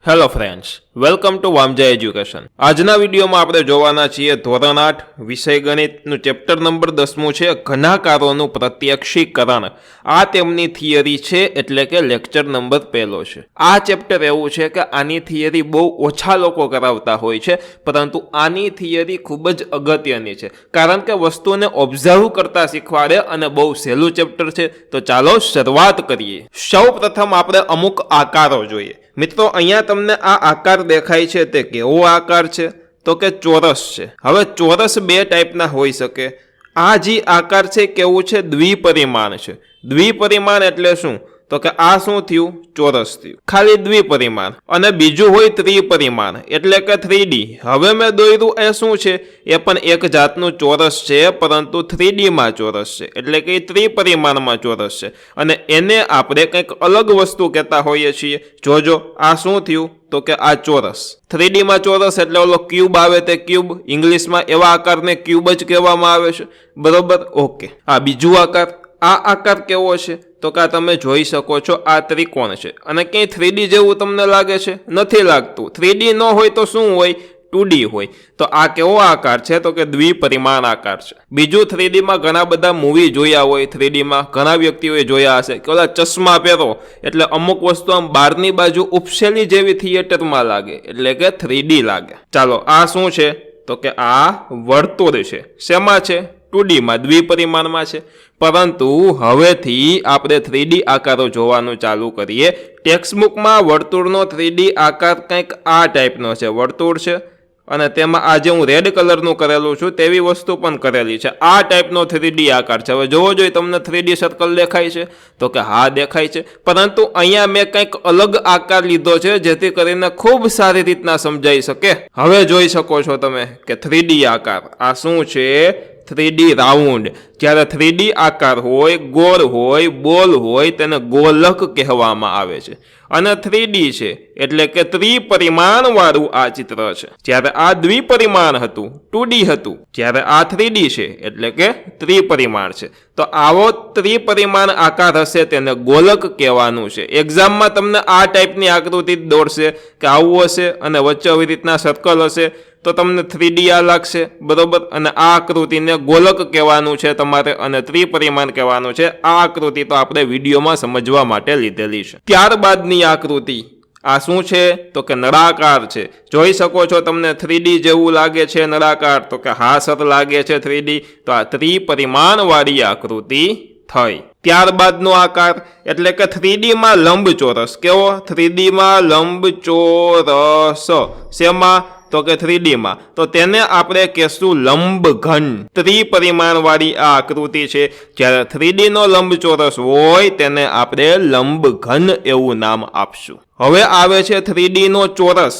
Hello friends, welcome to Vamja education. આજના વિડીયોમાં આપણે જોવાના છીએ ધોરણ 8 વિષય ગણિતનું ચેપ્ટર નંબર 10મું છે ઘનાકારોનું પ્રત્યક્ષીકરણ। આ તેમની થિયરી છે, એટલે કે લેક્ચર નંબર 1 છે। આ ચેપ્ટર એવું છે કે આની થિયરી બહુ ઓછા લોકો કરાવતા હોય છે, પરંતુ આની થિયરી ખૂબ જ અગત્યની છે, કારણ કે વસ્તુને ઓબ્ઝર્વ કરતા શીખવાડે અને બહુ સહેલું ચેપ્ટર છે। તો ચાલો શરૂઆત કરીએ। સૌ પ્રથમ આપણે અમુક આકારો જોઈએ। મિત્રો, અહીંયા તમને આ આકાર દેખાય છે તે કેવો આકાર છે? તો કે ચોરસ છે। હવે ચોરસ બે ટાઈપના હોઈ શકે। આ જે આકાર છે કેવું છે? દ્વિપરિમાણ છે। દ્વિપરિમાણ એટલે શું? તો કે આ શું થયું? ચોરસ થયું, ખાલી દ્વિપરિમાણ। અને બીજું હોય ત્રિપરિમાણ, એટલે કે 3D। હવે મેં દોર્યું એ શું છે? એ પણ એક જાતનું ચોરસ છે, પરંતુ 3D માં ચોરસ છે, એટલે કે ત્રિપરિમાણમાં ચોરસ છે। અને એને આપણે કંઈક અલગ વસ્તુ કહેતા હોઈએ છીએ। જોજો આ શું થયું? તો કે આ ચોરસ। 3D માં ચોરસ એટલે ઓલો ક્યુબ આવે તે ક્યુબ, ઇંગ્લિશમાં એવા આકારને ક્યુબ જ કહેવામાં આવે છે, બરોબર? ઓકે, આ બીજું આકાર। આ આકાર કેવો છે? તો કે તમે જોઈ શકો છો આ ત્રિકોણ છે, અને ક્યાંય 3D જેવું તમને લાગે છે? નથી લાગતું। 3D ન હોય તો શું હોય? 2D હોય। તો આ કેવો આકાર છે? તો કે દ્વિપરિમાણ આકાર છે। બીજું, 3D માં ઘણા બધા મૂવી જોયા હોય, 3D માં ઘણા વ્યક્તિઓએ જોયા હશે કે ઓલા ચશ્મા પહેરો એટલે અમુક વસ્તુ આમ બહારની બાજુ ઉપસેલી જેવી થિયેટરમાં લાગે, એટલે કે 3D લાગે। ચાલો, આ શું છે? તો કે આ વર્તુળ છે। શેમાં છે? 2D માં, દ્વિપરિમાણમાં છે। પરંતુ હવેથી આપણે 3D આકારો જોવાનું ચાલુ કરીએ। ટેક્સ્ટબુકમાં વર્તુળનો 3D આકાર કંઈક આ ટાઈપનો છે। વર્તુળ છે અને તેમાં આજે હું રેડ કલરનું કરેલું છું તેવી વસ્તુ પણ કરેલી છે। આ ટાઈપનો 3D આકાર છે। હવે જોવો જોઈએ તમને 3D સર્કલ દેખાય છે? તો કે હા દેખાય છે, પરંતુ અહીંયા મેં કંઈક અલગ આકાર લીધો છે, જેથી કરીને ખૂબ સારી રીતના સમજાઈ શકે। હવે જોઈ શકો છો તમે કે 3D આકાર આ શું છે? 3D round. જ્યારે 3D આકાર હોય, ગોળ હોય, બોલ હોય, તેને ગોલક કહેવામાં આવે છે। અને 3D છે એટલે કે ત્રિપરિમાણ વાળું આ ચિત્ર છે। જ્યારે આ દ્વિપરિમાણ હતું, 2D હતું, જ્યારે આ 3D છે એટલે કે ત્રિપરિમાણ છે। તો આવો ત્રિપરિમાણ આકાર હશે તેને ગોલક કહેવાનું છે। એક્ઝામમાં તમને આ ટાઈપની આકૃતિ દોરશે કે આવું હશે અને વચ્ચે આવી રીતના સર્કલ હશે, તો તમને 3D આ લાગશે, બરોબર? અને આ આકૃતિને ગોલક કહેવાનું છે તમારે, અને ત્રિપરિમાણ કહેવાનું છે। આ આકૃતિ તો આપણે વિડીયોમાં સમજવા માટે લીધેલી છે। ત્યારબાદની આકૃતિ આ શું છે? તો કે નળાકાર છે। જોઈ શકો છો તમને 3D જેવું લાગે છે નળાકાર? તો કે હા સર લાગે છે 3D। તો આ ત્રિપરિમાણ વાળી આકૃતિ થઈ। ત્યારબાદનો આકાર એટલે કે 3D માં લંબચોરસ। કેવો? 3D માં લંબચોરસ। શેમાં? તો કે 3D માં। તો તેને આપણે કહેશું લંબઘન। ત્રિપરિમાણ વાળી આ આકૃતિ છે। જ્યારે 3D નો લંબચોરસ હોય તેને આપણે લંબઘન એવું નામ આપશું। હવે આવે છે 3D નો ચોરસ,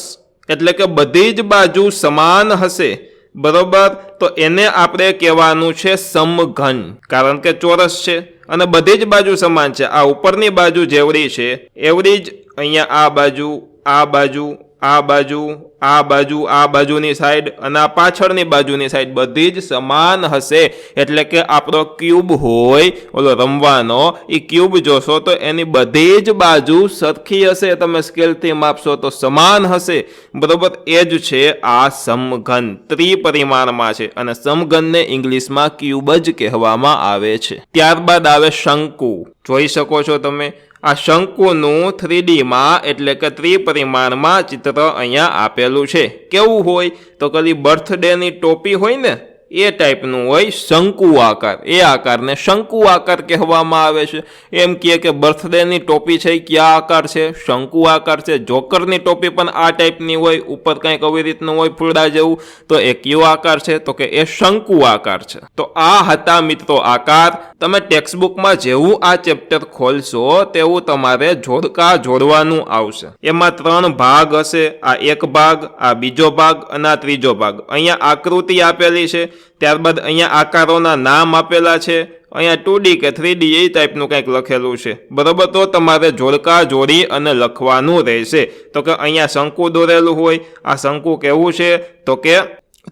એટલે કે બધી જ બાજુ સમાન હશે, બરોબર? તો એને આપણે કહેવાનું છે સમઘન, કારણ કે ચોરસ છે અને બધી જ બાજુ સમાન છે। આ ઉપરની બાજુ જેવડી છે એવડી જ અહીંયા આ બાજુ, આ બાજુ, આ બાજુ, આ બાજુ, આ બાજુની સાઈડ અને આ પાછળની બાજુની સાઈડ બધી જ સમાન હશે। એટલે કે આપણો ક્યુબ હોય ઓલો રમવાનો, એ ક્યુબ જોશો તો એની બધી જ બાજુ સરખી હશે, તમે સ્કેલથી માપશો તો સમાન હશે, બરોબર? એ જ છે આ સમઘન। ત્રિપરિમાણમાં છે અને સમઘનને ઇંગ્લિશમાં ક્યુબ જ કહેવામાં આવે છે। ત્યારબાદ આવે શંકુ। જોઈ શકો છો તમે આ શંકુનું 3D માં એટલે કે ત્રિપરિમાણમાં ચિત્ર અહીંયા આપેલું છે। કેવું હોય? તો કદી બર્થડેની ટોપી હોય ને એ ટાઈપનું હોય શંકુ આકાર। એ આકારને શંકુ આકાર કહેવામાં આવે છે। એમ કહે કે બર્થડેની ટોપી છે એ કયા આકાર છે? શંકુ આકાર છે। જોકરની ટોપી પણ આ ટાઈપની હોય, ઉપર કંઈક આવી રીતનું હોય ફૂલડા જેવું, તો એ કયો આકાર છે? તો કે એ શંકુ આકાર છે। તો આ હતા મિત્રો આકાર। તમે ટેક્સ્ટબુકમાં જેવું આ ચેપ્ટર ખોલશો તેવું તમારે જોડકા જોડવાનું આવશે। એમાં 3 ભાગ હશે। આ એક ભાગ, આ બીજો ભાગ અને આ ત્રીજો ભાગ। અહીંયા આકૃતિ આપેલી છે, ત્યારબાદ અહીંયા આકારોના નામ આપેલા છે, અહીંયા 2D કે 3D એ ટાઈપનું કંઈક લખેલું છે, બરોબર? તો તમારે જોડકા જોડી અને લખવાનું રહેશે। તો કે અહીંયા શંકુ દોરેલું હોય, આ શંકુ કેવું છે? તો કે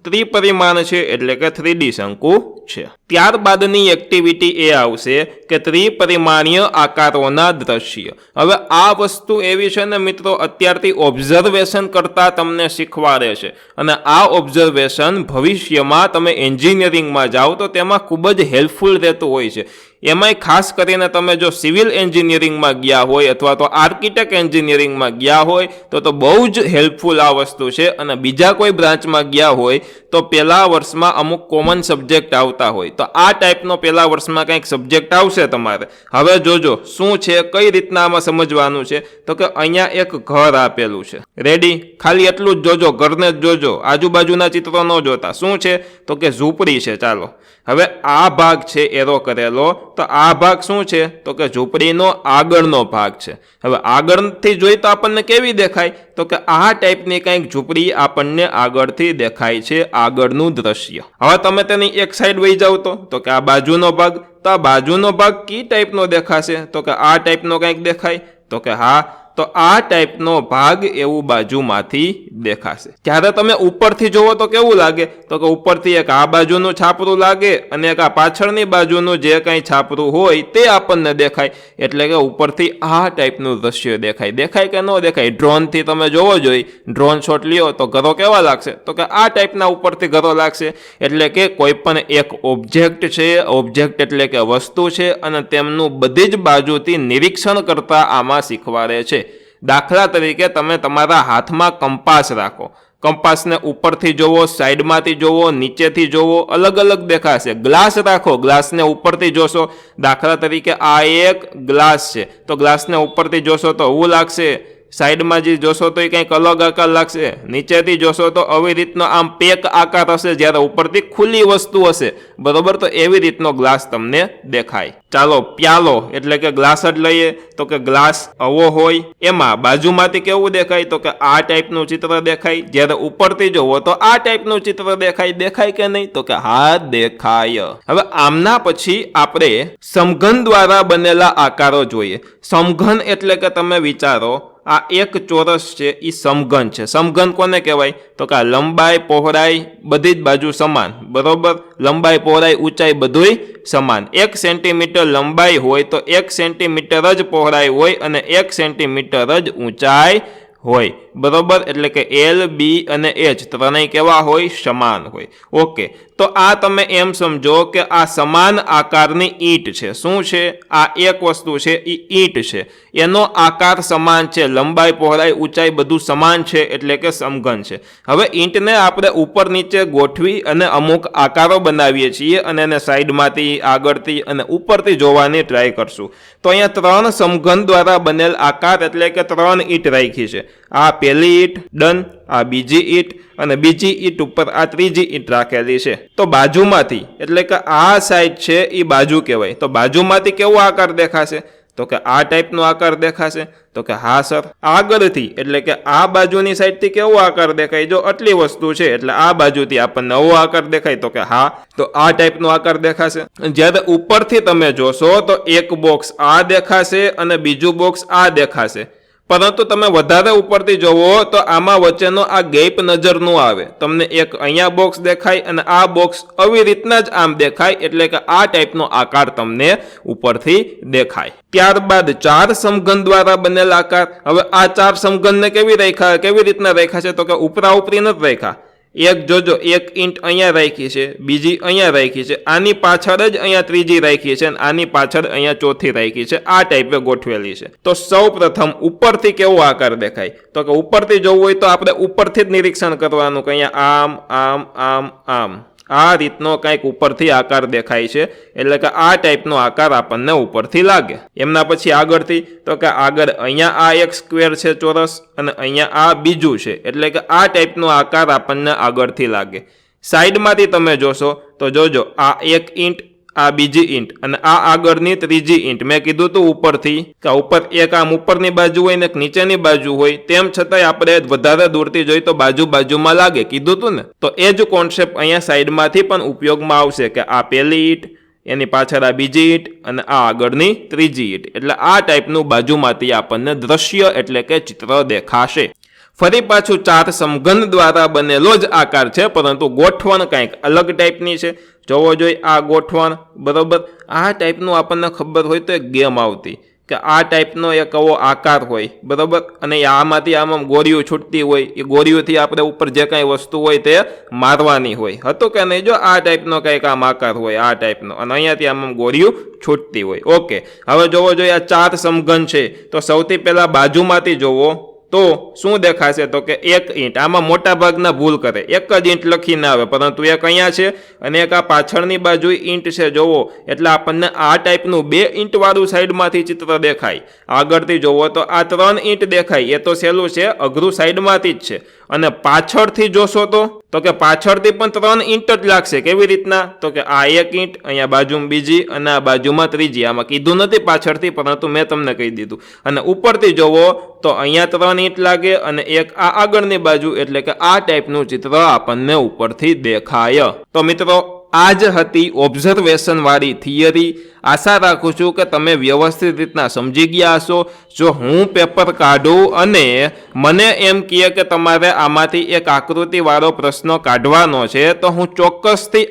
ત્રિપરિમાણ છે, એટલે કે 3D શંકુ છે। ત્યારબાદની એક્ટિવિટી એ આવશે કે ત્રિપરિમાણીય આકારોના દ્રશ્ય। હવે આ વસ્તુ એવી છે ને મિત્રો, અત્યારથી ઓબ્ઝર્વેશન કરતા તમને શીખવાડે છે અને આ ઓબ્ઝર્વેશન ભવિષ્યમાં તમે એન્જિનિયરિંગમાં જાઓ તો તેમાં ખૂબ જ હેલ્પફુલ રહેતું હોય છે। એમાંય ખાસ કરીને તમે જો સિવિલ એન્જિનિયરિંગમાં ગયા હોય અથવા તો આર્કિટેક્ટ એન્જિનિયરિંગમાં ગયા હોય તો બહુ જ હેલ્પફુલ આ વસ્તુ છે। અને બીજા કોઈ બ્રાન્ચમાં ગયા હોય તો પહેલા વર્ષમાં અમુક કોમન સબ્જેક્ટ આવતા હોય તો આ ટાઈપનો પહેલા વર્ષમાં કંઈક સબ્જેક્ટ આવશે તમારે। હવે જોજો શું છે, કઈ રીતના આમાં સમજવાનું છે, તો કે અહીંયા એક ઘર આપેલું છે, રેડી? ખાલી એટલું જ જોજો, ઘરને જ જોજો, આજુબાજુના ચિત્રો ન જોતા। શું છે તો કે ઝૂંપડી છે। ચાલો હવે આ ભાગ છે એરો કરેલો, તો આ ભાગ શું છે તો કે ઝૂંપડીનો આગળનો ભાગ છે। હવે આગળથી જોઈ તો આપણને કેવી દેખાય તો કે આ ટાઈપની કંઈક ઝૂંપડી આપણને આગળથી દેખાય છે, આગળનું દ્રશ્ય। હવે તમે તેની એક સાઈડ વહી જાવ તો કે આ બાજુનો ભાગ, તો આ બાજુનો ભાગ કી ટાઈપનો દેખાશે તો કે આ ટાઈપનો કંઈક દેખાય તો કે હા, તો આ ટાઈપનો ભાગ એવું બાજુમાંથી દેખાશે। જ્યારે તમે ઉપરથી જોવો તો કેવું લાગે તો કે ઉપરથી એક આ બાજુનું છાપરું લાગે અને એક આ પાછળની બાજુનું જે કંઈ છાપરું હોય તે આપણને દેખાય, એટલે કે ઉપરથી આ ટાઈપનું દ્રશ્ય દેખાય। દેખાય કે ન દેખાય? ડ્રોનથી તમે જોવો જોઈએ, ડ્રોન શોટ લ્યો તો ઘરો કેવા લાગશે તો કે આ ટાઈપના ઉપરથી ઘરો લાગશે। એટલે કે કોઈ પણ એક ઓબ્જેક્ટ છે, ઓબ્જેક્ટ એટલે કે વસ્તુ છે, અને તેમનું બધી જ બાજુથી નિરીક્ષણ કરતા આમાં શીખવાડે છે। દાખલા તરીકે તમે તમારા હાથમાં કંપાસ રાખો, કંપાસને ઉપરથી જોવો, સાઈડમાંથી જોવો, નીચેથી જોવો, અલગ અલગ દેખાશે। ગ્લાસ રાખો, ગ્લાસને ઉપરથી જોશો, દાખલા તરીકે આ એક ગ્લાસ છે તો ગ્લાસને ઉપરથી જોશો તો એવું લાગશે, સાઈડમાં જે જોશો તો એ કંઈક અલગ આકાર લાગશે, નીચેથી જોશો તો આવી રીતનો આમ પેક આકાર હશે, જ્યારે ઉપરથી ખુલ્લી વસ્તુ હશે, બરોબર? તો એવી રીતનો ગ્લાસ તમને દેખાય। ચાલો પ્યાલો એટલે કે ગ્લાસ જ લઈએ તો કે ગ્લાસ આવો હોય, એમાં બાજુમાંથી કેવું દેખાય તો કે આ ટાઈપનું ચિત્ર દેખાય, જ્યારે ઉપરથી જોવો તો આ ટાઈપનું ચિત્ર દેખાય। દેખાય કે નહીં તો કે હા દેખાય। હવે આમના પછી આપણે સમઘન દ્વારા બનેલા આકારો જોઈએ। સમઘન એટલે કે તમે વિચારો આ એક ચોરસ છે, એ સમઘન છે। સમઘન કોને કહેવાય તો કે આ લંબાઈ પહોળાઈ બધી જ બાજુ સમાન, બરોબર? લંબાઈ પહોળાઈ ઊંચાઈ બધુંય સમાન। 1 સેન્ટીમીટર લંબાઈ હોય તો 1 સેન્ટીમીટર જ પહોળાઈ હોય અને 1 સેન્ટીમીટર જ ઊંચાઈ હોય, બરોબર? એટલે કે L, B અને H ત્રણેય કેવા હોય? સમાન હોય। ઓકે, તો આ તમે એમ સમજો કે આ સમાન આકારની ઈંટ છે। શું છે? આ એક વસ્તુ છે, એ ઈંટ છે, એનો આકાર સમાન છે, લંબાઈ પહોળાઈ ઊંચાઈ બધું સમાન છે, એટલે કે સમઘન છે। હવે ઈંટને આપણે ઉપર નીચે ગોઠવી અને અમુક આકારો બનાવીએ છીએ અને એને સાઈડમાંથી, આગળથી અને ઉપરથી જોવાની ટ્રાય કરશું। તો અહીંયા 3 સમઘન દ્વારા બનેલ આકાર એટલે કે 3 ઈંટ રાખી છે। આ પહેલી ઈંટ ડન, આ બીજી ઈંટ અને બીજી ઈંટ ઉપર આ ત્રીજી ઈંટ રાખેલી છે। તો બાજુમાંથી એટલે કે આ સાઈડ છે એ બાજુ કહેવાય, તો બાજુમાંથી કેવો આકાર દેખાશે તો કે આ ટાઈપનો આકાર દેખાશે તો કે હા સર। આગળથી એટલે કે આ બાજુની સાઈડથી કેવો આકાર દેખાય? જો આટલી વસ્તુ છે એટલે આ બાજુથી આપણને નવો આકાર દેખાય તો કે હા, તો આ ટાઈપનો આકાર દેખાશે। જ્યારે ઉપરથી તમે જોશો તો એક બોક્સ આ દેખાશે અને બીજું બોક્સ આ દેખાશે, પરંતુ તમે વધારે ઉપરથી જોવો તો આમાં વચ્ચેનો આ ગેપ નજર ન આવે, તમને એક અહીંયા બોક્સ દેખાય અને આ બોક્સ આવી રીતના જ આમ દેખાય, એટલે કે આ ટાઈપનો આકાર તમને ઉપરથી દેખાય। ત્યારબાદ 4 સમઘન દ્વારા બનેલ આકાર। હવે આ 4 સમઘનને કેવી રીતના રેખા છે તો કે ઉપરા ઉપરી નથી રેખા। એક જોજો, એક ઈંટ અહીંયા રાખી છે, બીજી અહીંયા રાખી છે, આની પાછળ જ અહીંયા ત્રીજી રાખી છે અને આની પાછળ અહીંયા ચોથી રાખી છે, આ ટાઈપે ગોઠવેલી છે। તો સૌ પ્રથમ ઉપરથી કેવો આકાર દેખાય તો કે ઉપરથી જોવું હોય તો આપણે ઉપરથી જ નિરીક્ષણ કરવાનું કે અહીંયા આમ આમ આમ આમ આ રીતનો કંઈક ઉપરથી આકાર દેખાય છે, એટલે કે આ ટાઈપનો આકાર આપણને ઉપરથી લાગે। એમના પછી આગળથી તો કે આગળ અહીંયા આ એક સ્ક્વેર છે, ચોરસ, અને અહીંયા આ બીજું છે, એટલે કે આ ટાઈપનો આકાર આપણને આગળથી લાગે। સાઈડમાંથી તમે જોશો તો જોજો આ એક ઈંટ, આ બીજી ઈંટ અને આ આગળની ત્રીજી ઈંટ। મેં કીધું તું ઉપરથી કે ઉપર એક આમ ઉપરની બાજુ હોય ને એક નીચેની બાજુ હોય, તેમ છતાંય આપણે વધારે દૂરથી જોઈ તો બાજુમાં લાગે, કીધું તું ને? તો એ જ કોન્સેપ્ટ અહીંયા સાઈડમાંથી પણ ઉપયોગમાં આવશે કે આ પહેલી ઈંટ, એની પાછળ આ બીજી ઈંટ અને આ આગળની ત્રીજી ઈંટ, એટલે આ ટાઈપનું બાજુમાંથી આપણને દ્રશ્ય એટલે કે ચિત્ર દેખાશે। ફરી પાછું 4 સમઘન દ્વારા બનેલો જ આકાર છે, પરંતુ ગોઠવણ કંઈક અલગ ટાઈપની છે. જોવો જોઈએ આ ગોઠવણ, બરોબર. આ ટાઈપનું આપણને ખબર હોય તો એક ગેમ આવતી કે આ ટાઈપનો એક એવો આકાર હોય, બરોબર, અને આમાંથી આમ ગોળીઓ છૂટતી હોય, એ ગોળીઓથી આપણે ઉપર જે કાંઈ વસ્તુ હોય તે મારવાની હોય. હતું કે નહીં? જો આ ટાઈપનો કંઈક આમ આકાર હોય, આ ટાઈપનો, અને અહીંયાથી આમ ગોળીઓ છૂટતી હોય. ઓકે, હવે જોવો જોઈએ આ 4 સમઘન છે, તો સૌથી પહેલા બાજુમાંથી જોવો તો શું દેખાશે? તો કે 1 ઇંચ. આમાં મોટા ભાગના ભૂલ કરે, 1 જ ઇંચ લખીને આવે, પરંતુ એક અહીંયા છે અને એક આ પાછળની બાજુ ઇંચ છે. જોવો એટલે આપણને આ ટાઈપનું 2 ઇંચ વાળું સાઈડમાંથી ચિત્ર દેખાય. આગળથી જોવો તો આ 3 ઇંચ દેખાય, એ તો સહેલું છે, અઘરું સાઈડમાંથી જ છે. અને પાછળથી જોશો તો કે પાછળથી પણ 3 ઇંચ જ લાગશે. કેવી રીતના? તો કે આ 1 ઇંચ, અહીંયા બાજુમાં બીજી, અને આ બાજુમાં ત્રીજી. આમાં કીધું નથી પાછળથી, પરંતુ મેં તમને કહી દીધું. અને ઉપરથી જોવો તો અહીંયા 3 ઇંચ લાગે અને એક આ આગળની બાજુ, એટલે કે આ ટાઈપનું ચિત્ર આપણને ઉપરથી દેખાય. તો મિત્રો, આ જ હતી ઓબ્ઝર્વેશન વાળી થિયરી. આશા રાખું છું કે તમે વ્યવસ્થિત રીતના સમજી ગયા હશો. જો હું પેપર કાઢું અને મને એમ કહે કે તમારે આમાંથી એક આકૃતિવાળો પ્રશ્ન કાઢવાનો છે, તો હું ચોક્કસથી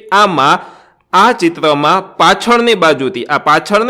આ ચિત્રમાં પાછળની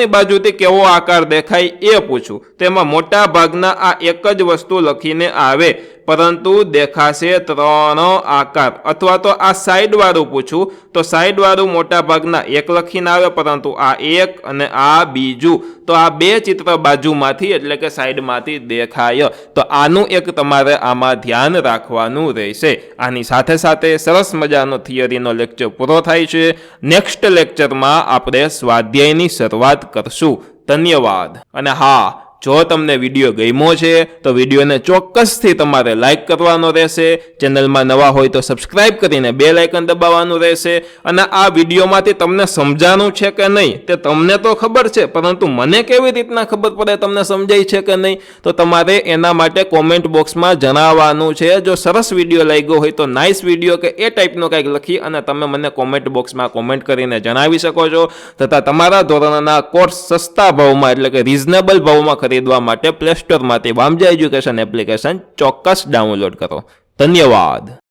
બાજુથી કેવો આકાર દેખાય એ પૂછું. તેમાં મોટા ભાગના આ એક જ વસ્તુ લખીને આવે, પરંતુ દેખાશે 3 આકાર. અથવા તો આ સાઈડ વાળું પૂછું તો સાઈડ વાળું મોટા ભાગના 1 લખીને આવે, પરંતુ આ 1 અને આ બીજું, તો આ 2 ચિત્ર બાજુમાંથી એટલે કે સાઈડમાંથી દેખાય. તો આનું એક તમારે આમાં ધ્યાન રાખવાનું રહેશે. આની સાથે સાથે સરસ મજાનો થિયરીનો લેક્ચર પૂરો થાય છે. નેક્સ્ટ લેક્ચરમાં આપણે સ્વાધ્યાયની શરૂઆત કરશું. ધન્યવાદ. અને હા, જો તમને વિડીયો ગમ્યો છે તો વિડીયોને ચોક્કસથી તમારે લાઇક કરવાનો રહેશે. ચેનલમાં નવા હોય તો સબસ્ક્રાઇબ કરીને બેલ આઇકન દબાવવાનું રહેશે. અને આ વિડીયોમાંથી તમને સમજાનું છે કે નહીં તે તમને તો ખબર છે, પરંતુ મને કેવી રીતના ખબર પડે તમને સમજાય છે કે નહીં, તો તમારે એના માટે કોમેન્ટ બોક્સમાં જણાવવાનું છે. જો સરસ વિડીયો લાગ્યો હોય તો નાઇસ વિડીયો કે એ ટાઈપનો કંઈક લખી અને તમે મને કોમેન્ટ બોક્સમાં કોમેન્ટ કરીને જણાવી શકો છો. તથા તમારા ધોરણના કોર્સ સસ્તા ભાવમાં એટલે કે રિઝનેબલ ભાવમાં ખરીદવા માટે પ્લે સ્ટોરમાંથી વામજા એજ્યુકેશન એપ્લિકેશન ચોક્કસ ડાઉનલોડ કરો. ધન્યવાદ.